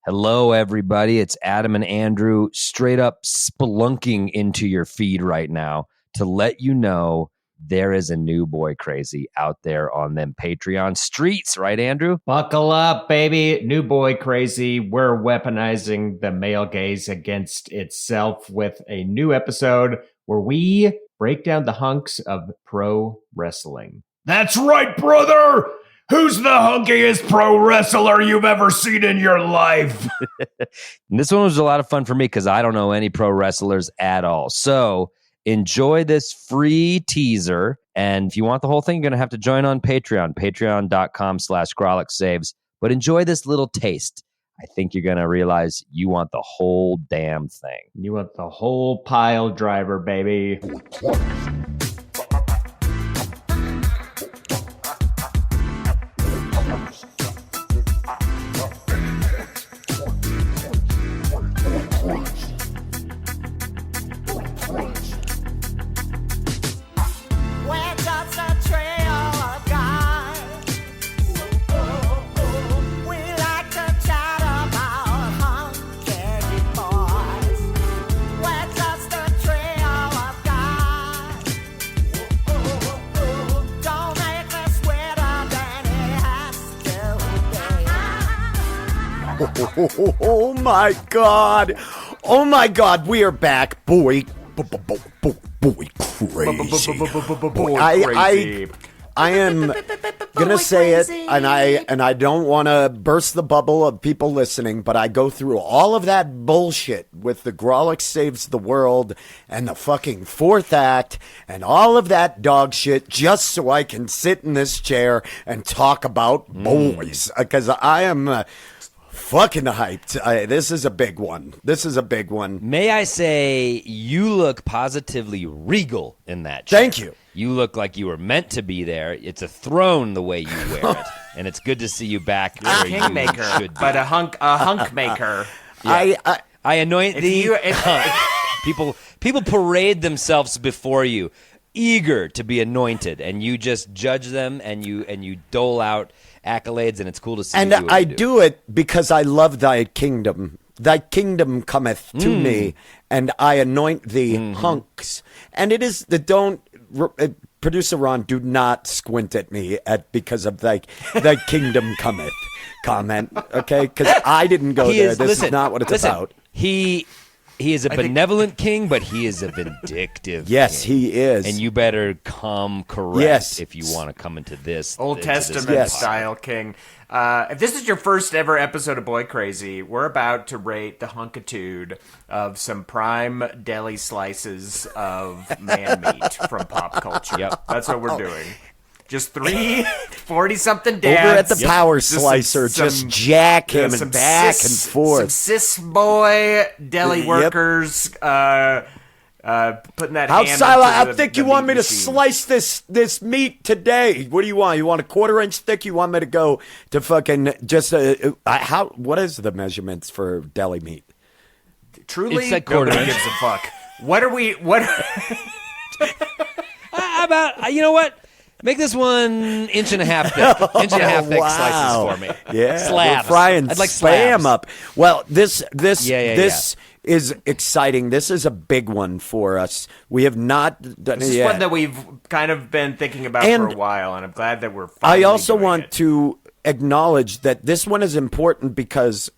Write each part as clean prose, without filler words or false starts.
Hello, everybody. It's Adam and Andrew straight up spelunking into your feed right now to let you know there is a new Boi Crazy out there on them Patreon streets, right, Andrew? Buckle up, baby. New Boi Crazy. We're weaponizing the male gaze against itself with a new episode where we break down the hunks of pro wrestling. That's right, brother! Who's the hunkiest pro wrestler you've ever seen in your life? And this one was a lot of fun for me because I don't know any pro wrestlers at all. So enjoy this free teaser. And if you want the whole thing, you're going to have to join on Patreon, patreon.com/Grawlix Saves. But enjoy this little taste. I think you're going to realize you want the whole damn thing. You want the whole pile driver, baby. Oh my God. Oh my God. We are back. Boi Crazy. I am gonna say it, and I don't want to burst the bubble of people listening, but I go through all of that bullshit with the Grawlix Saves the World and the fucking fourth act and all of that dog shit just so I can sit in this chair and talk about boys, because I am fucking hyped. This is a big one. May I say, you look positively regal in that chair. Thank you. You look like you were meant to be there. It's a throne the way you wear it. And it's good to see you back where you should be. But a hunk maker. Yeah. I anoint thee. People parade themselves before you, eager to be anointed, and you just judge them and you dole out accolades, and it's cool to see. And you I do it because I love thy kingdom. Thy kingdom cometh to me, and I anoint thee hunks. And it is the producer Ron, do not squint at me because of thy kingdom cometh comment, okay? Because I didn't go there. This is not what it's about. He is a benevolent king, but he is a vindictive yes, king. He is. And you better come correct if you want to come into this. Old Testament style king. If this is your first ever episode of Boi Crazy, we're about to rate the hunkitude of some prime deli slices of man meat from pop culture. Yep. That's what we're doing. Just 3 40-something dads. Over at the power slicer, just jack him and back and forth. Some cis boy deli workers putting that How hand Sila, into how the thick you want me to machine. slice this meat today? What do you want? You want a 1/4 inch thick? You want me to go to fucking just what is the measurements for deli meat? Truly, It's like 1/4 nobody inch. gives a fuck. How about, you know what? Make this 1.5 inch thick. 1.5 inch thick slices for me. Yeah, slabs. we're frying I'd like spam slabs. up. Well, this Yeah. is exciting. This is a big one for us. We have not done This it is yet. one that we've kind of been thinking about And for a while, and I'm glad that we're I finally also doing want it. to acknowledge that this one is important because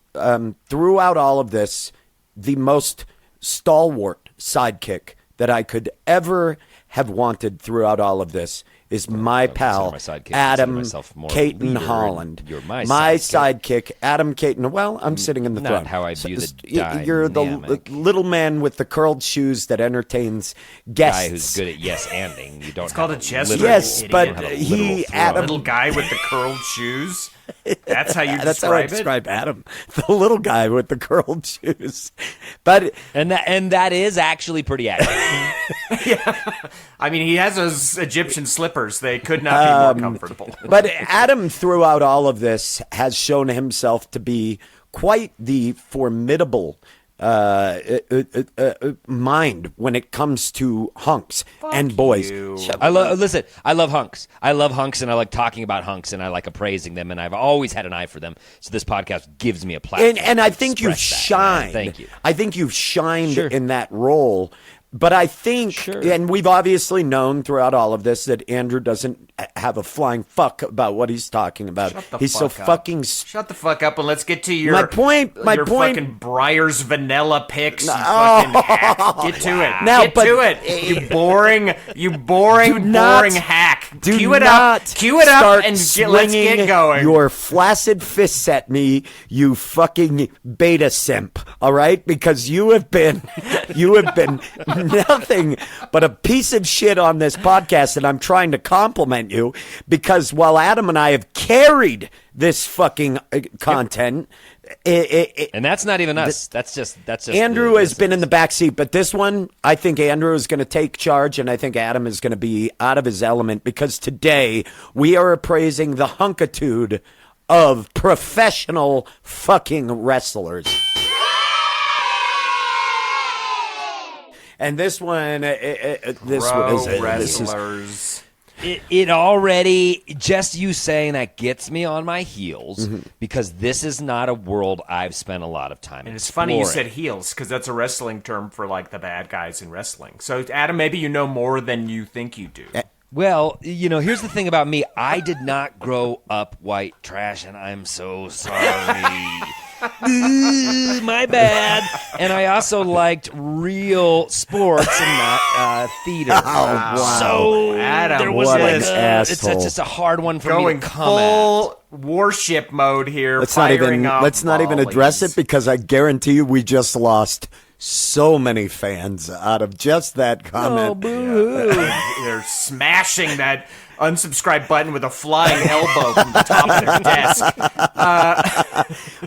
throughout all of this, the most stalwart sidekick that I could ever have wanted throughout all of this is my pal, Adam Caton Holland. You're my sidekick, Adam Caton. Well, I'm sitting in the Not throne. how I view the You're the dynamic. little man with the curled shoes that entertains guests. Guy who's good at yes-anding. You don't. It's called a chest. literal- Yes, you but don't have a he, literal Adam- throne. Little guy with the curled shoes. That's how you That's how I describe it. describe Adam, the little guy with the curled shoes. But And that is actually pretty accurate. I mean, he has those Egyptian slippers. They could not be more comfortable. But Adam, throughout all of this, has shown himself to be quite the formidable mind when it comes to hunks and boys. I love hunks. I love hunks, and I like talking about hunks, and I like appraising them, and I've always had an eye for them. So this podcast gives me a platform. And I think you've shined. Thank you. I think you've shined in that role. But I think, and we've obviously known throughout all of this that Andrew doesn't have a flying fuck about what he's talking about. He's so fucking. Shut the fuck up and let's get to your my point. Fucking Breyer's vanilla picks. You fucking hack. Get to it. Now, get to it. You boring hack. Cue it up and let's get going. Your flaccid fists at me, you fucking beta simp. All right, because you have been nothing but a piece of shit on this podcast, and I'm trying to compliment you because while Adam and I have carried this fucking content, and that's not even us. That's just Andrew has been in the backseat, but this one, I think Andrew is going to take charge, and I think Adam is going to be out of his element because today we are appraising the hunkitude of professional fucking wrestlers. And this one, wrestlers. It already, just you saying that gets me on my heels because this is not a world I've spent a lot of time in. And it's funny you said heels because that's a wrestling term for like the bad guys in wrestling. So Adam, maybe you know more than you think you do. Well, here's the thing about me. I did not grow up white trash, and I'm so sorry. My bad. And I also liked real sports and not theater. Oh, wow. So Adam, there was what like an asshole. it's just a hard one for Going me to come full warship mode here. Let's not even address it because I guarantee you we just lost so many fans out of just that comment. Oh, boo-hoo. They're smashing that unsubscribe button with a flying elbow from the top of their desk.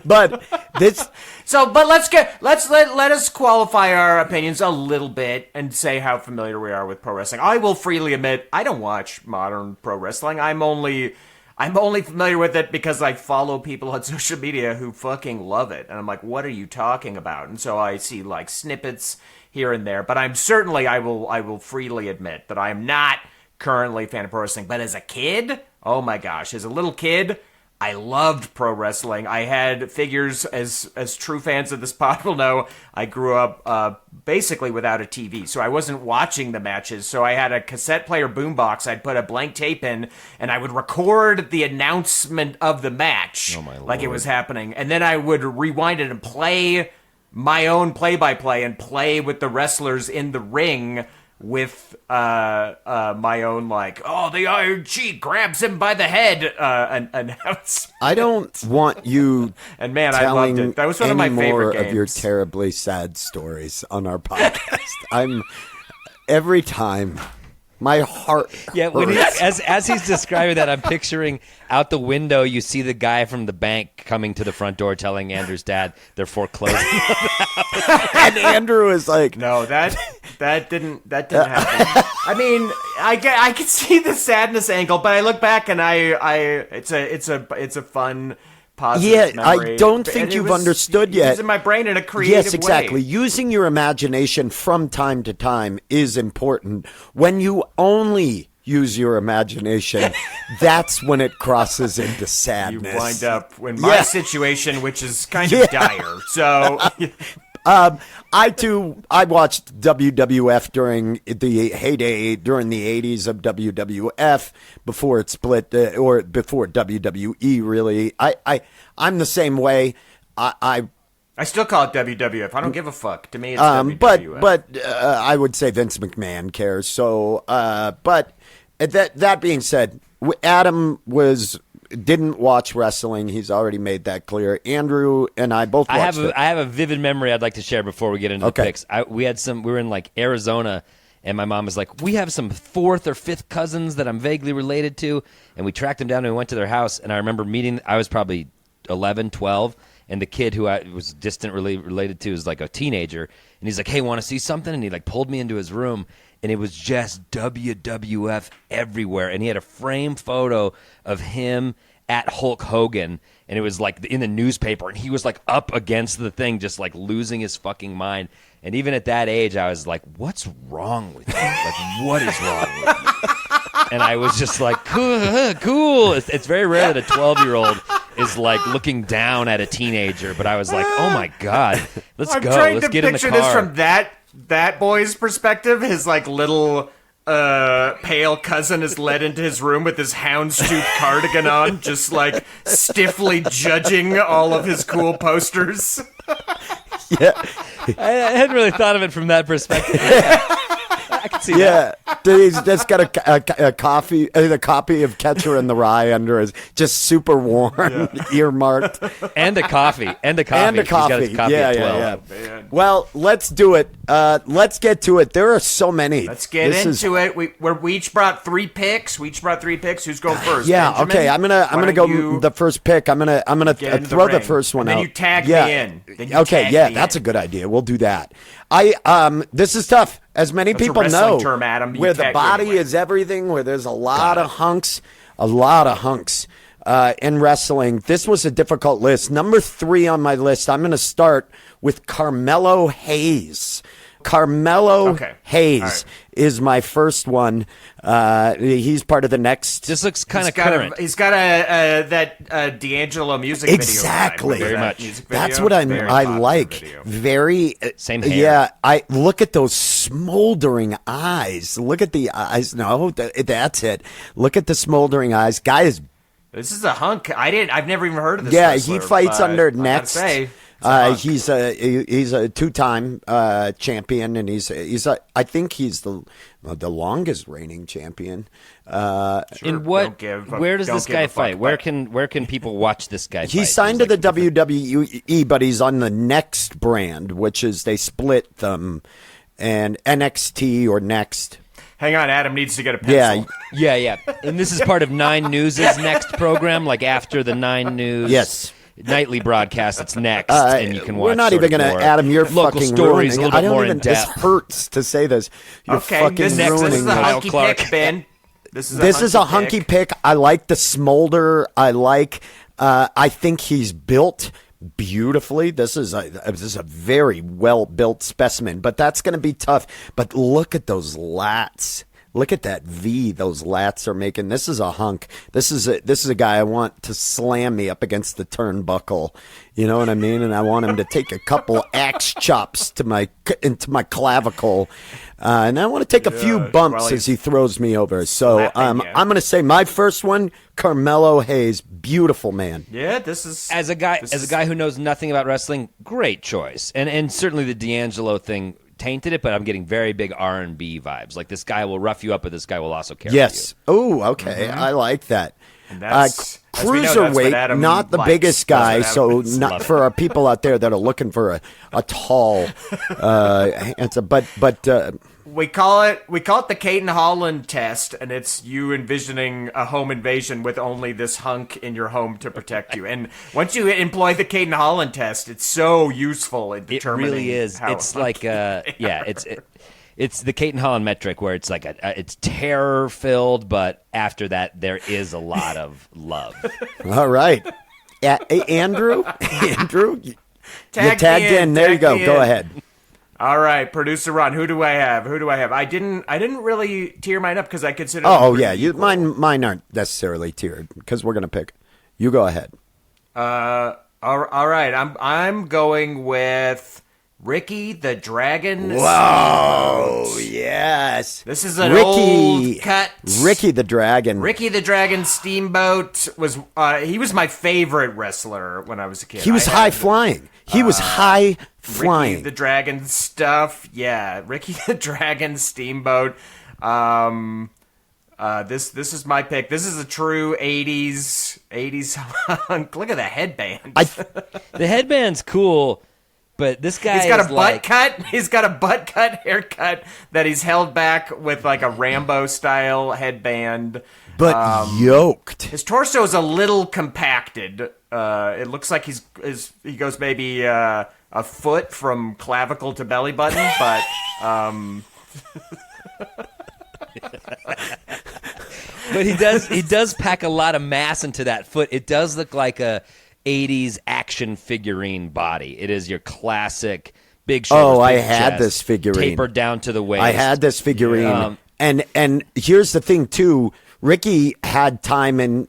But this. But let us qualify our opinions a little bit and say how familiar we are with pro wrestling. I will freely admit I don't watch modern pro wrestling. I'm only familiar with it because I follow people on social media who fucking love it, and I'm like, what are you talking about? And so I see like snippets here and there. But I will freely admit that I am not currently a fan of pro wrestling. But as a kid, oh my gosh, as a little kid, I loved pro wrestling. I had figures, as true fans of this pod will know, I grew up basically without a TV, so I wasn't watching the matches. So I had a cassette player boombox. I'd put a blank tape in, and I would record the announcement of the match like it was happening. And then I would rewind it and play my own play-by-play and play with the wrestlers in the ring with my own, like, the Iron Sheik grabs him by the head announcement. I don't want you and man, I loved it. That was one of my favorite games. Of your terribly sad stories on our podcast. Every time my heart hurts. Yeah, when as he's describing that, I'm picturing out the window, you see the guy from the bank coming to the front door telling Andrew's dad they're foreclosing. And Andrew is like, no, that didn't happen. I mean, I could see the sadness angle, but I look back and it's a fun, positive memory. I don't think you've understood yet. It's in my brain in a creative way. Yes, exactly. Using your imagination from time to time is important. When you only use your imagination, that's when it crosses into sadness. You wind up in my situation, which is kind of dire. So I watched WWF during the heyday, during the 80s of WWF, before it split, or before WWE, really. I'm the same way. I still call it WWF. I don't give a fuck. To me, it's WWF. But I would say Vince McMahon cares. So, but that being said, Adam didn't watch wrestling. He's already made that clear. Andrew and I both watched it. I have a vivid memory I'd like to share before we get into the picks. We were in like Arizona, and my mom was like, we have some fourth or fifth cousins that I'm vaguely related to, and we tracked them down and we went to their house, and I remember I was probably 11, 12, and the kid who I was distantly related to was like a teenager, and he's like, hey, want to see something? And he like pulled me into his room, and it was just WWF everywhere. And he had a frame photo of him at Hulk Hogan, and it was like in the newspaper, and he was like up against the thing, just like losing his fucking mind. And even at that age, I was like, what's wrong with you? Like, what is wrong with you? And I was just like, cool. It's very rare that a 12-year-old is like looking down at a teenager, but I was like, oh my God, let's go. Let's get in the car. I'm trying to picture this from that boy's perspective. His like little pale cousin is led into his room with his houndstooth cardigan on, just like stiffly judging all of his cool posters. Yeah. I hadn't really thought of it from that perspective. Yeah. I can see that. He's just got a copy of Catcher in the Rye under his, just super worn, earmarked. And a coffee. And a He's got his coffee at 12. Yeah. Well, let's do it. Let's get to it. There are so many. Let's get into it. We each brought 3 picks. Who's going first? Yeah. Benjamin? Okay. I'm gonna go the first pick. I'm gonna throw the first one and out. Then you tag me in. That's a good idea. We'll do that. This is tough. As many That's people a wrestling know, term, Adam. where the body is everything, where there's a lot of hunks in wrestling. This was a difficult list. Number 3 on my list, I'm going to start with Carmelo Hayes. Carmelo Hayes is my first one. He's part of the next. This looks kind of current. He's got that D'Angelo music video. Exactly. Very much. That's what I like. Video. Very. Same hair. Yeah. I look at those smoldering eyes. Look at the eyes. No, that's it. Look at the smoldering eyes. Guy is. This is a hunk. I've never even heard of this. Yeah, wrestler, he fights under Next. He's a 2-time champion, and I think he's the longest reigning champion. In what? Where does this guy fight? Where can people watch this guy fight? He's signed to the WWE, but he's on the Next brand, which is they split them, and NXT or Next. Hang on, Adam needs to get a pencil. Yeah. And this is part of 9 News' next program, like after the 9 News nightly broadcast. It's next, and you can watch. We're not even going to, Adam. You're local fucking stories ruining. a little bit more in This depth. hurts to say this. You're fucking this ruining is a this. hunky pick, Ben. This is a hunky pick. I like the smolder. I think he's built beautifully. This is a very well built specimen, but that's going to be tough. But look at those lats. Look at that V those lats are making. This is a hunk. This is a guy I want to slam me up against the turnbuckle. You know what I mean? And I want him to take a couple axe chops into my clavicle. And I want to take a few bumps as he throws me over. So I'm going to say my first one, Carmelo Hayes, beautiful man. Yeah, this is as a guy who knows nothing about wrestling, great choice. And certainly the D'Angelo thing tainted it, but I'm getting very big R&B vibes. Like, this guy will rough you up, but this guy will also carry you. Yes. Oh, okay. Mm-hmm. I like that. And that's, cruiserweight, not the biggest guy, so not for our people out there that are looking for a tall answer. But we call it the Caton Holland test, and it's you envisioning a home invasion with only this hunk in your home to protect you. And once you employ the Caton Holland test, it's so useful in determining. It really is. It's like it's the Caton Holland metric, where it's like it's terror filled, but after that there is a lot of love. All right, Andrew, you tagged in. There you go. Go ahead. All right, producer Ron. Who do I have? I didn't really tier mine up because I consider. Mine aren't necessarily tiered because we're gonna pick. You go ahead. All right. I'm going with Ricky the Dragon. Whoa! Yes. This is an old cut. Ricky the Dragon. Ricky the Dragon Steamboat was my favorite wrestler when I was a kid. He was high flying. He was high flying. Ricky the Dragon stuff. Yeah, Ricky the Dragon Steamboat. This is my pick. This is a true 80s hunk. Look at the headband. The headband's cool, but this guy he's got a butt cut. He's got a butt cut haircut that he's held back with like a Rambo style headband. But yoked. His torso is a little compacted. It looks like he goes maybe a foot from clavicle to belly button, but But he does pack a lot of mass into that foot. It does look like a 80s action figurine body. It is your classic big shoulders, I big had chest, this figurine. tapered down to the waist. I had this figurine. And here's the thing, too. Ricky had time in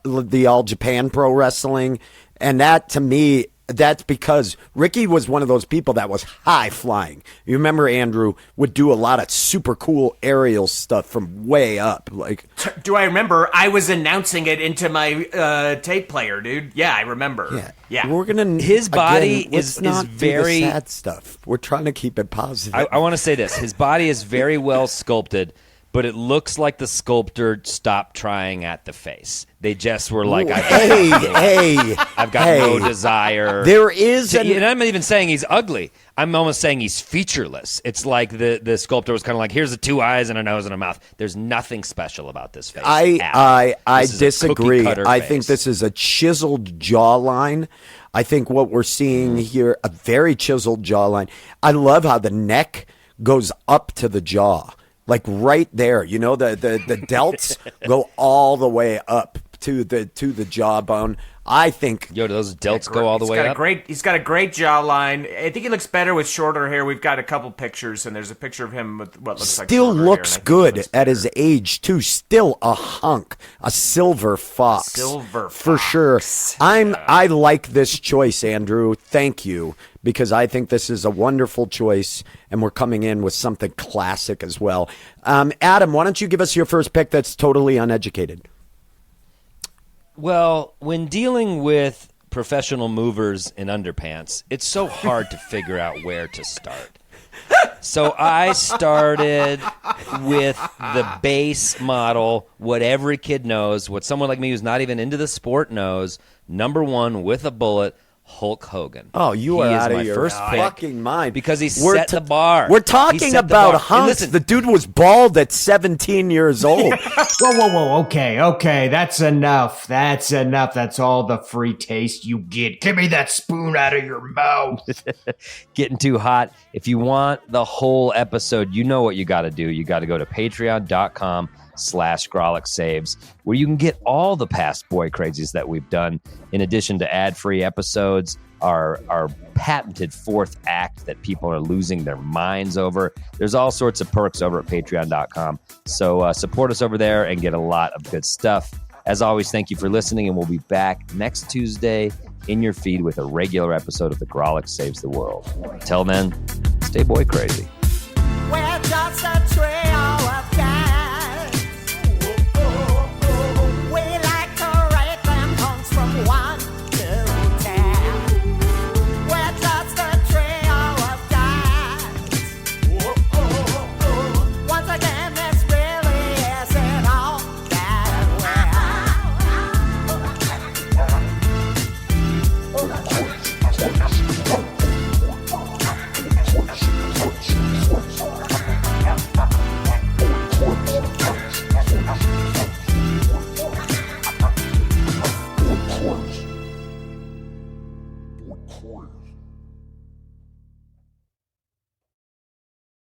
the All Japan Pro Wrestling, and that, to me, that's because Ricky was one of those people that was high flying. You remember Andrew would do a lot of super cool aerial stuff from way up. Like, do I remember? I was announcing it into my tape player, dude. Yeah, I remember. Yeah. We're gonna. His body let's is not very do the sad stuff. We're trying to keep it positive. I want to say this: his body is very well sculpted, but it looks like the sculptor stopped trying at the face. They just were like, I've got no desire. There is and I'm not even saying he's ugly. I'm almost saying he's featureless. It's like the sculptor was kind of like, here's the 2 eyes and a nose and a mouth. There's nothing special about this face. I disagree. I think face. this is a chiseled jawline. I think what we're seeing here, a very chiseled jawline. I love how the neck goes up to the jaw. Like right there, you know, the delts go all the way up to the jawbone. I think. Yo, do those delts go all the way up? He's got a great jawline. I think he looks better with shorter hair. We've got a couple pictures, and there's a picture of him with what looks like still shorter looks hair, good at his age too. Still a hunk, a silver fox, for sure. I like this choice, Andrew. Thank you, because I think this is a wonderful choice, and we're coming in with something classic as well. Adam, why don't you give us your first pick that's totally uneducated? Well, when dealing with professional movers in underpants, it's so hard to figure out where to start. So I started with the base model, what every kid knows, what someone like me who's not even into the sport knows, number one with a bullet, Hulk Hogan. Oh, you are out of your first fucking mind. Because he set the bar. We're talking about hunks. The dude was bald at 17 years old. Whoa. Okay. That's enough. That's all the free taste you get. Give me that spoon out of your mouth. Getting too hot. If you want the whole episode, you know what you got to do. You got to go to patreon.com/Grawlix Saves, where you can get all the past Boi Crazies that we've done, in addition to ad-free episodes, our patented fourth act that people are losing their minds over. There's all sorts of perks over at patreon.com. So support us over there and get a lot of good stuff. As always, thank you for listening, and we'll be back next Tuesday in your feed with a regular episode of the Grawlix Saves the World. Until then, stay Boi Crazy. We're just a trio of guys. We like to rate them hunks from 1 to 10. We're just a trio of guys. Once again, this really isn't all that Boi Crazy.